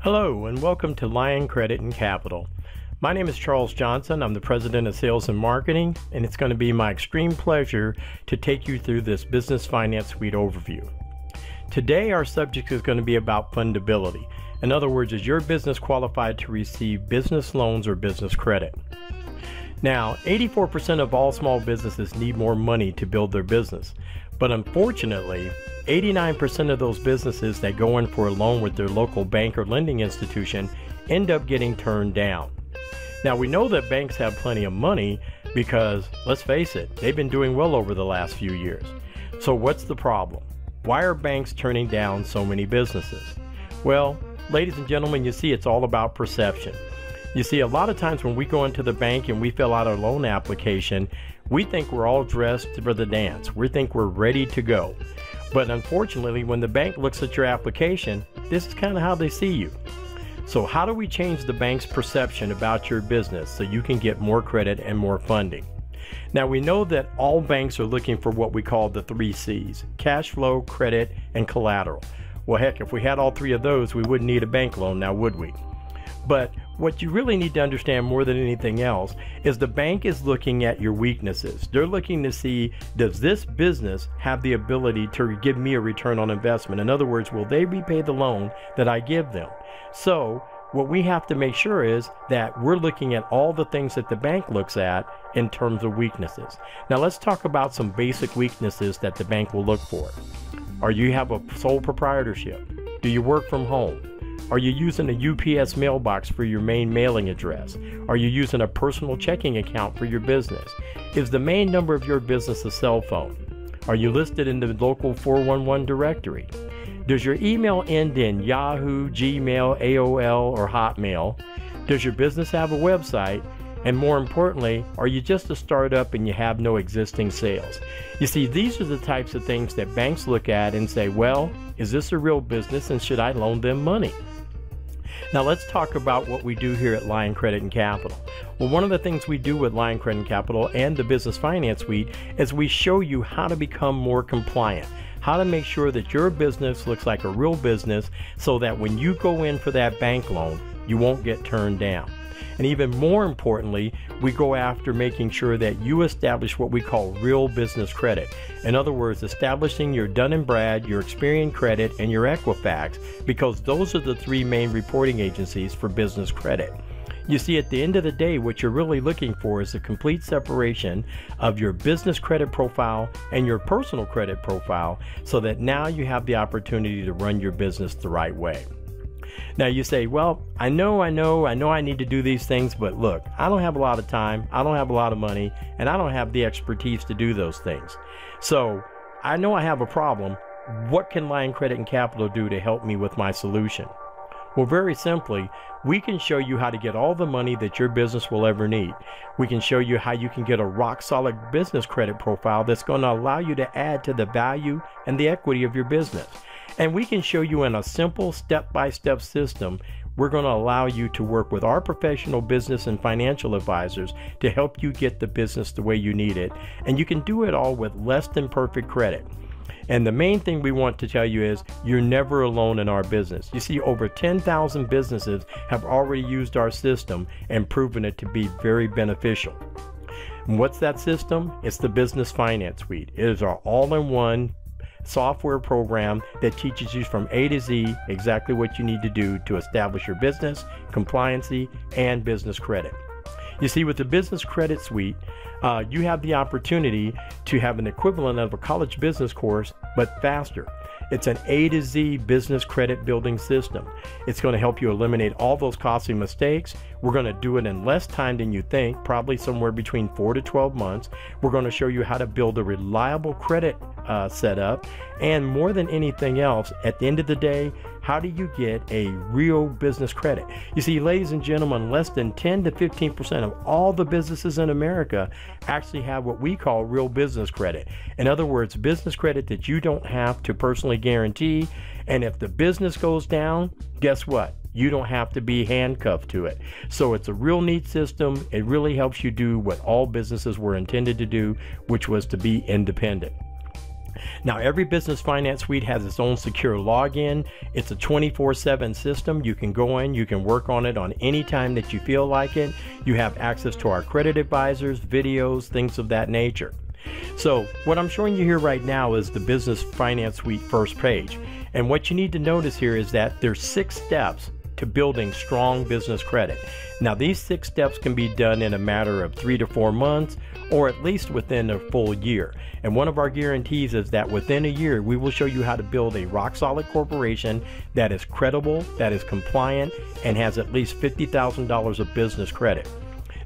Hello and welcome to Lion Credit and Capital. My name is Charles Johnson. I'm the President of Sales and Marketing, and it's going to be my extreme pleasure to take you through this Business Finance Suite overview. Today our subject is going to be about fundability. In other words, is your business qualified to receive business loans or business credit? Now, 84% of all small businesses need more money to build their business, but unfortunately, 89% of those businesses that go in for a loan with their local bank or lending institution end up getting turned down. Now, we know that banks have plenty of money because, let's face it, they've been doing well over the last few years. So what's the problem? Why are banks turning down so many businesses? Well, ladies and gentlemen, you see, it's all about perception. You see, a lot of times when we go into the bank and we fill out our loan application, we think we're all dressed for the dance. We think we're ready to go. But unfortunately, when the bank looks at your application, this is kind of how they see you. So how do we change the bank's perception about your business so you can get more credit and more funding? Now, we know that all banks are looking for what we call the 3 C's: cash flow, credit, and collateral. Well, heck, if we had all 3 of those, we wouldn't need a bank loan now, would we? But what you really need to understand more than anything else is the bank is looking at your weaknesses. They're looking to see, does this business have the ability to give me a return on investment? In other words, will they repay the loan that I give them? So what we have to make sure is that we're looking at all the things that the bank looks at in terms of weaknesses. Now let's talk about some basic weaknesses that the bank will look for. Are you have a sole proprietorship? Do you work from home? Are you using a UPS mailbox for your main mailing address? Are you using a personal checking account for your business? Is the main number of your business a cell phone? Are you listed in the local 411 directory? Does your email end in Yahoo, Gmail, AOL, or Hotmail? Does your business have a website? And more importantly, are you just a startup and you have no existing sales? You see, these are the types of things that banks look at and say, well, is this a real business and should I loan them money? Now let's talk about what we do here at Lion Credit and Capital. Well, one of the things we do with Lion Credit and Capital and the Business Finance Suite is we show you how to become more compliant, how to make sure that your business looks like a real business so that when you go in for that bank loan, you won't get turned down. And even more importantly, we go after making sure that you establish what we call real business credit. In other words, establishing your Dun & Brad, your Experian Credit, and your Equifax, because those are the 3 main reporting agencies for business credit. You see, at the end of the day, what you're really looking for is a complete separation of your business credit profile and your personal credit profile so that now you have the opportunity to run your business the right way. Now you say, well, I know I need to do these things, but look, I don't have a lot of time, I don't have a lot of money, and I don't have the expertise to do those things. So I know I have a problem. What can Lion Credit and Capital do to help me with my solution? Well, very simply, we can show you how to get all the money that your business will ever need. We can show you how you can get a rock-solid business credit profile that's going to allow you to add to the value and the equity of your business. And we can show you in a simple step-by-step system. We're going to allow you to work with our professional business and financial advisors to help you get the business the way you need it. And you can do it all with less than perfect credit. And the main thing we want to tell you is you're never alone in our business. You see, over 10,000 businesses have already used our system and proven it to be very beneficial. And what's that system? It's the Business Finance Suite. It is our all-in-one software program that teaches you from A to Z exactly what you need to do to establish your business, compliancy, and business credit. You see, with the Business Credit Suite, you have the opportunity to have an equivalent of a college business course, but faster. It's an A to Z business credit building system. It's going to help you eliminate all those costly mistakes. We're going to do it in less time than you think, probably somewhere between 4 to 12 months. We're going to show you how to build a reliable credit setup. And more than anything else, at the end of the day, how do you get a real business credit? You see, ladies and gentlemen, less than 10 to 15% of all the businesses in America actually have what we call real business credit. In other words, business credit that you don't have to personally guarantee. And if the business goes down, guess what? You don't have to be handcuffed to it. So it's a real neat system. It really helps you do what all businesses were intended to do, which was to be independent. Now, every business finance suite has its own secure login. It's a 24/7 system. You can go in, you can work on it on any time that you feel like it. You have access to our credit advisors, videos, things of that nature. So what I'm showing you here right now is the business finance suite first page. And what you need to notice here is that there's 6 steps to building strong business credit. Now, these 6 steps can be done in a matter of 3 to 4 months, or at least within a full year. And one of our guarantees is that within a year, we will show you how to build a rock-solid corporation that is credible, that is compliant, and has at least $50,000 of business credit.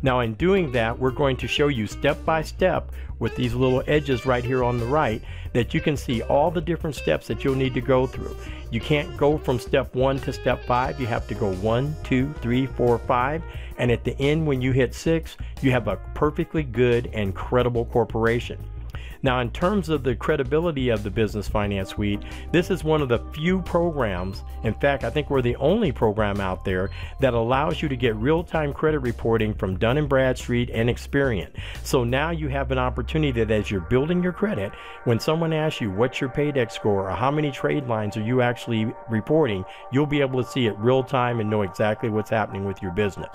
Now, in doing that, we're going to show you step by step with these little edges right here on the right that you can see all the different steps that you'll need to go through. You can't go from step 1 to step 5. You have to go 1, 2, 3, 4, 5. And at the end, when you hit 6, you have a perfectly good and credible corporation. Now, in terms of the credibility of the Business Finance Suite, this is one of the few programs, in fact, I think we're the only program out there that allows you to get real-time credit reporting from Dun & Bradstreet and Experian. So now you have an opportunity that as you're building your credit, when someone asks you what's your paydex score or how many trade lines are you actually reporting, you'll be able to see it real-time and know exactly what's happening with your business.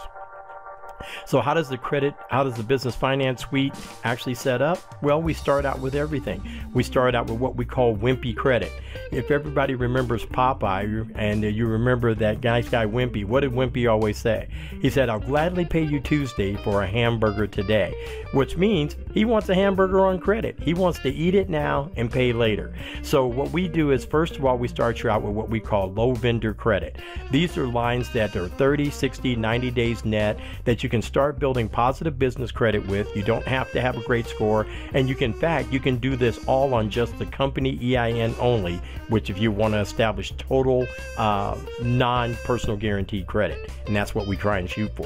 So how does the Business Finance Suite actually set up? Well, we start out with everything. We start out with what we call wimpy credit. If everybody remembers Popeye and you remember that nice guy Wimpy, what did Wimpy always say? He said, "I'll gladly pay you Tuesday for a hamburger today," which means he wants a hamburger on credit. He wants to eat it now and pay later. So what we do is, first of all, we start you out with what we call low vendor credit. These are lines that are 30, 60, 90 days net that you can start building positive business credit with. You don't have to have a great score, and you can do this all on just the company EIN only, which if you want to establish total non-personal guaranteed credit, and that's what we try and shoot for.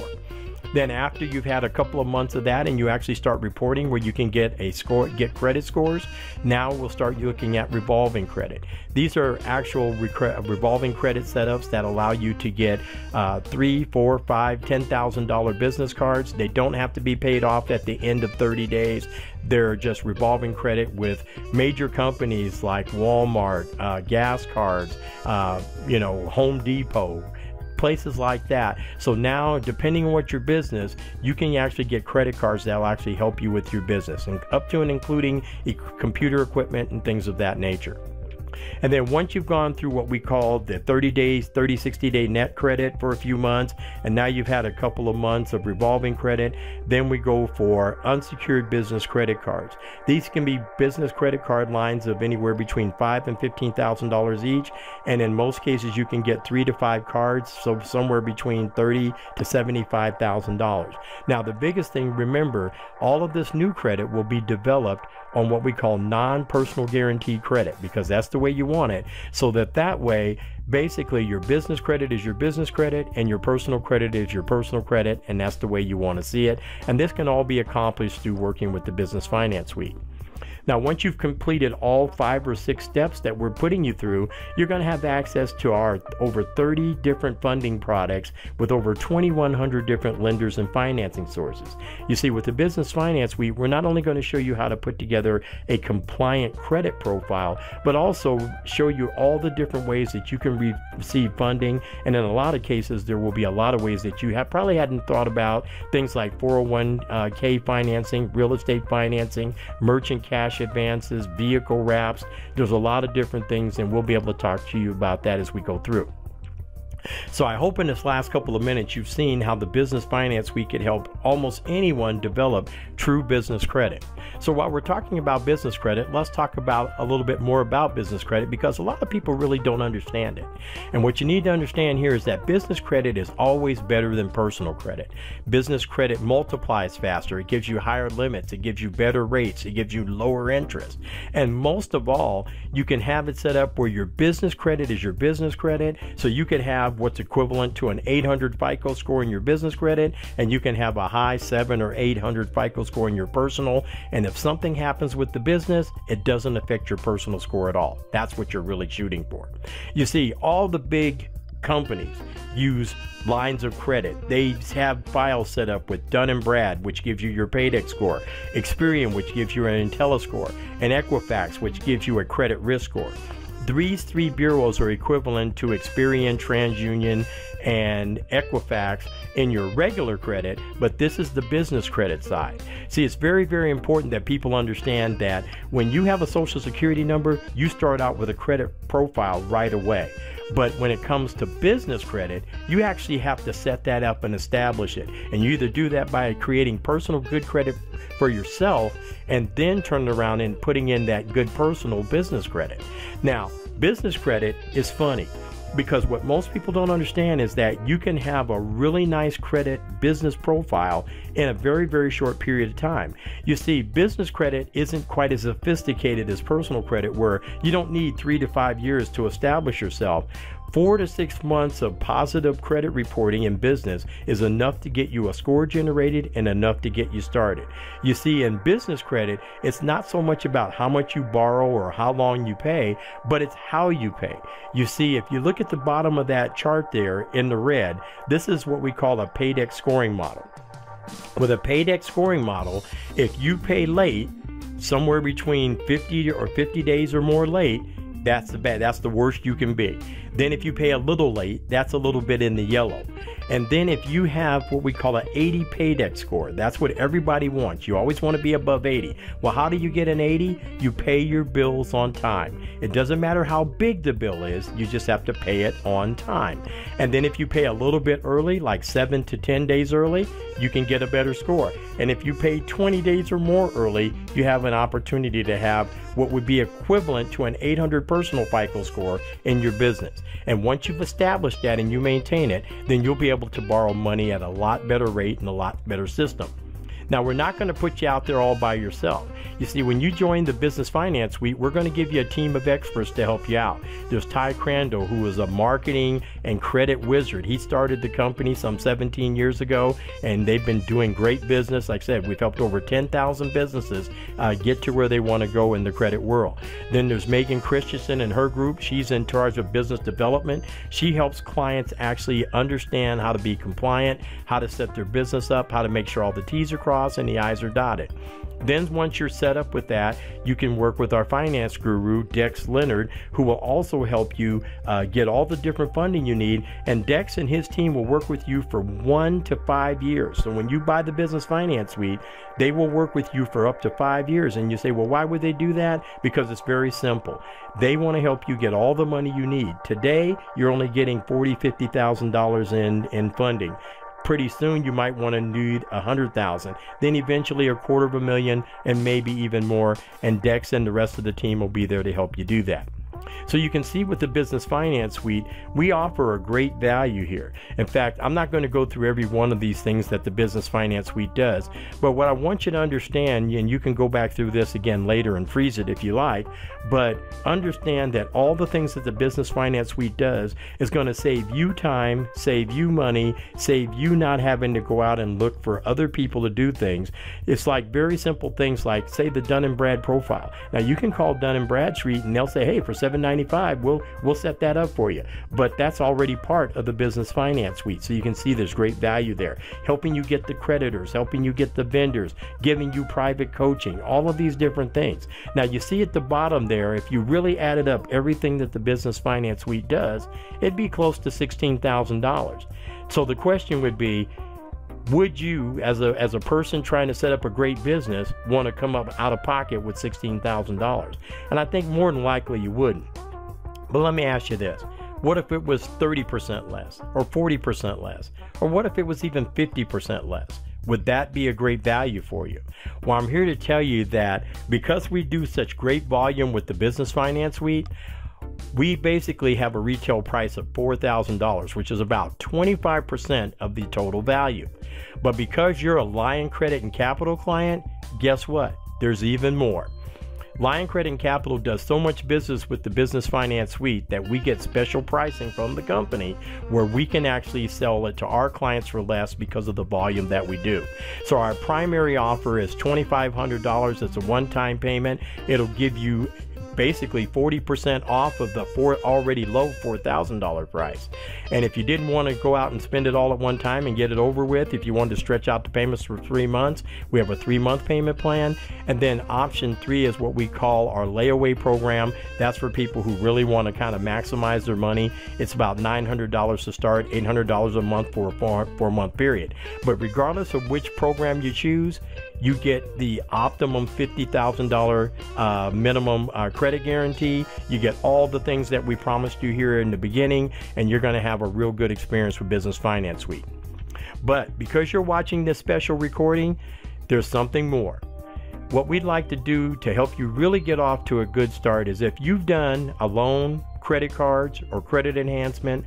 Then after you've had a couple of months of that and you actually start reporting where you can get a score, get credit scores, now we'll start looking at revolving credit. These are actual revolving credit setups that allow you to get $3, $4, $5, $10,000 business cards. They don't have to be paid off at the end of 30 days. They're just revolving credit with major companies like Walmart, gas cards, Home Depot, places like that. So now, depending on what your business, you can actually get credit cards that will actually help you with your business, and up to and including computer equipment and things of that nature. And then once you've gone through what we call the 60 day net credit for a few months, and now you've had a couple of months of revolving credit, then we go for unsecured business credit cards. These can be business credit card lines of anywhere between $5,000 and $15,000 each, and in most cases you can get 3 to 5 cards, so somewhere between $30,000 to $75,000. Now, the biggest thing, remember, all of this new credit will be developed on what we call non-personal guaranteed credit, because that's the way you want it, so that way basically your business credit is your business credit and your personal credit is your personal credit, and that's the way you want to see it. And this can all be accomplished through working with the Business Finance Suite. Now, once you've completed all 5 or 6 steps that we're putting you through, you're going to have access to our over 30 different funding products with over 2,100 different lenders and financing sources. You see, with the Business Finance Suite, we're not only going to show you how to put together a compliant credit profile, but also show you all the different ways that you can receive funding. And in a lot of cases, there will be a lot of ways that you probably hadn't thought about, things like 401k financing, real estate financing, merchant cash advances, vehicle wraps. There's a lot of different things, and we'll be able to talk to you about that as we go through. So I hope in this last couple of minutes you've seen how the Business Finance Suite could help almost anyone develop true business credit. So while we're talking about business credit, let's talk about a little bit more about business credit, because a lot of people really don't understand it. And what you need to understand here is that business credit is always better than personal credit. Business credit multiplies faster. It gives you higher limits. It gives you better rates. It gives you lower interest. And most of all, you can have it set up where your business credit is your business credit. So you could have what's equivalent to an 800 FICO score in your business credit, and you can have a high 700 or 800 FICO score in your personal. And if something happens with the business, it doesn't affect your personal score at all. That's what you're really shooting for. You see, all the big companies use lines of credit. They have files set up with Dun & Brad, which gives you your Paydex score, Experian, which gives you an IntelliScore, and Equifax, which gives you a credit risk score. These three bureaus are equivalent to Experian, TransUnion, and Equifax in your regular credit, but this is the business credit side. See, it's very, very important that people understand that when you have a Social Security number, you start out with a credit profile right away. But when it comes to business credit, you actually have to set that up and establish it. And you either do that by creating personal good credit for yourself and then turn around and putting in that good personal business credit. Now, business credit is funny, because what most people don't understand is that you can have a really nice credit business profile in a very, very short period of time. You see, business credit isn't quite as sophisticated as personal credit, where you don't need 3 to 5 years to establish yourself. 4 to 6 months of positive credit reporting in business is enough to get you a score generated and enough to get you started. You see, in business credit, it's not so much about how much you borrow or how long you pay, but it's how you pay. You see, if you look at the bottom of that chart there in the red, this is what we call a Paydex scoring model. With a Paydex scoring model, if you pay late, somewhere between 50 days or more late, that's the worst you can be. Then if you pay a little late, that's a little bit in the yellow. And then if you have what we call an 80 Paydex score, that's what everybody wants. You always want to be above 80. Well, how do you get an 80? You pay your bills on time. It doesn't matter how big the bill is, you just have to pay it on time. And then if you pay a little bit early, like 7 to 10 days early, you can get a better score. And if you pay 20 days or more early, you have an opportunity to have what would be equivalent to an 800 personal FICO score in your business. And once you've established that and you maintain it, then you'll be able to borrow money at a lot better rate and a lot better system. Now, we're not going to put you out there all by yourself. You see, when you join the Business Finance Suite, we're going to give you a team of experts to help you out. There's Ty Crandall, who is a marketing and credit wizard. He started the company some 17 years ago, and they've been doing great business. Like I said, we've helped over 10,000 businesses get to where they want to go in the credit world. Then there's Megan Christensen and her group. She's in charge of business development. She helps clients actually understand how to be compliant, how to set their business up, how to make sure all the T's are crossed and the I's are dotted. Then once you're set up with that, you can work with our finance guru, Dex Leonard, who will also help you get all the different funding you need. And Dex and his team will work with you for 1 to 5 years. So when you buy the Business Finance Suite, they will work with you for up to 5 years. And you say, well, why would they do that? Because it's very simple. They want to help you get all the money you need. Today, you're only getting $40,000, $50,000 in funding. Pretty soon you might want to need 100,000, then eventually $250,000, and maybe even more, and Dex and the rest of the team will be there to help you do that. So you can see with the Business Finance Suite, we offer a great value here. In fact, I'm not going to go through every one of these things that the Business Finance Suite does, but what I want you to understand, and you can go back through this again later and freeze it if you like, but understand that all the things that the Business Finance Suite does is going to save you time, save you money, save you not having to go out and look for other people to do things. It's like very simple things like, say, the Dun & Brad profile. Now you can call Dun & Bradstreet and they'll say, hey, for $7.95, we'll set that up for you. But that's already part of the Business Finance Suite. So you can see there's great value there. Helping you get the creditors, helping you get the vendors, giving you private coaching, all of these different things. Now you see at the bottom there, if you really added up everything that the Business Finance Suite does, it'd be close to $16,000. So the question would be, would you, as a person trying to set up a great business, want to come up out of pocket with $16,000? And I think more than likely you wouldn't. But let me ask you this. What if it was 30% less, or 40% less? Or what if it was even 50% less? Would that be a great value for you? Well, I'm here to tell you that because we do such great volume with the Business Finance Suite, we basically have a retail price of $4,000, which is about 25% of the total value. But because you're a Lion Credit and Capital client, guess what? There's even more. Lion Credit and Capital does so much business with the Business Finance Suite that we get special pricing from the company where we can actually sell it to our clients for less because of the volume that we do. So our primary offer is $2,500. It's a one-time payment. It'll give you basically 40% off of the already low $4,000 price. And if you didn't want to go out and spend it all at one time and get it over with, if you wanted to stretch out the payments for 3 months, we have a 3-month payment plan. And then option 3 is what we call our layaway program. That's for people who really want to kind of maximize their money. It's about $900 to start, $800 a month for a 4-month period. But regardless of which program you choose, you get the optimum $50,000 minimum credit guarantee. You get all the things that we promised you here in the beginning, and you're going to have a real good experience with Business Finance Suite. But because you're watching this special recording, there's something more. What we'd like to do to help you really get off to a good start is if you've done a loan, credit cards, or credit enhancement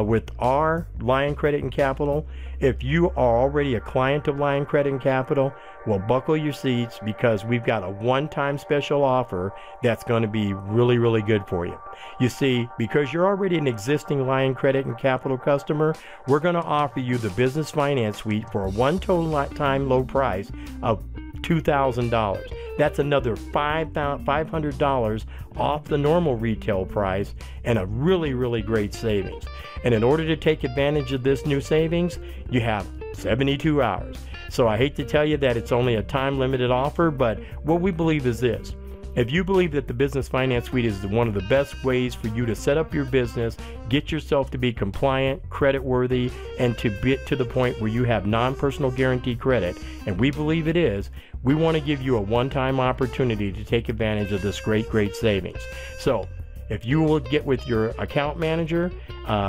with our Lion Credit and Capital, if you are already a client of Lion Credit and Capital, well, buckle your seats, because we've got a one-time special offer that's going to be really, really good for you. You see, because you're already an existing Lion Credit and Capital customer, we're going to offer you the Business Finance Suite for a one-time low price of $2,000. That's another $500 off the normal retail price, and a really, really great savings. And in order to take advantage of this new savings, you have 72 hours. So I hate to tell you that it's only a time-limited offer, but what we believe is this. If you believe that the Business Finance Suite is one of the best ways for you to set up your business, get yourself to be compliant, credit-worthy, and to get to the point where you have non-personal guarantee credit, and we believe it is, we want to give you a one-time opportunity to take advantage of this great, great savings. So if you will get with your account manager,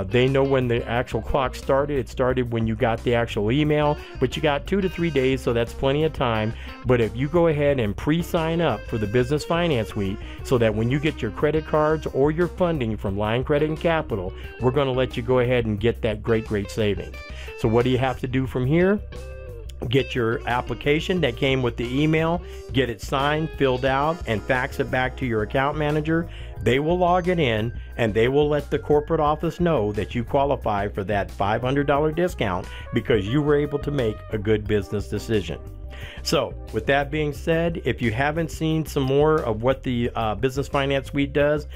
they know when the actual clock started. It started when you got the actual email, but you got 2 to 3 days, so that's plenty of time. But if you go ahead and pre-sign up for the Business Finance Suite, so that when you get your credit cards or your funding from Lion Credit and Capital, we're going to let you go ahead and get that great, great savings. So what do you have to do from here? Get your application that came with the email, get it signed, filled out, and fax it back to your account manager. They will log it in, and they will let the corporate office know that you qualify for that $500 discount because you were able to make a good business decision. So with that being said, if you haven't seen some more of what the Business Finance Suite does,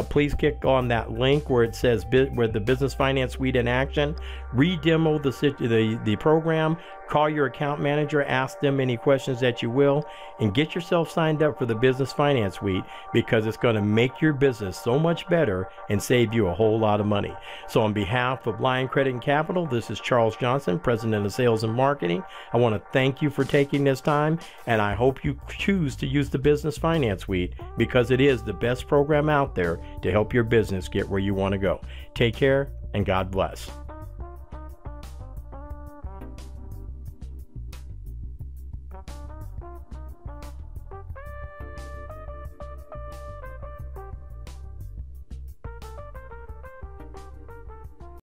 please click on that link where it says where the Business Finance Suite in action. Re-demo the program, call your account manager, ask them any questions that you will, and get yourself signed up for the Business Finance Suite, because it's going to make your business so much better and save you a whole lot of money. So on behalf of Lion Credit and Capital, this is Charles Johnson, President of Sales and Marketing. I want to thank you for taking this time, and I hope you choose to use the Business Finance Suite, because it is the best program out there to help your business get where you want to go. Take care, and God bless.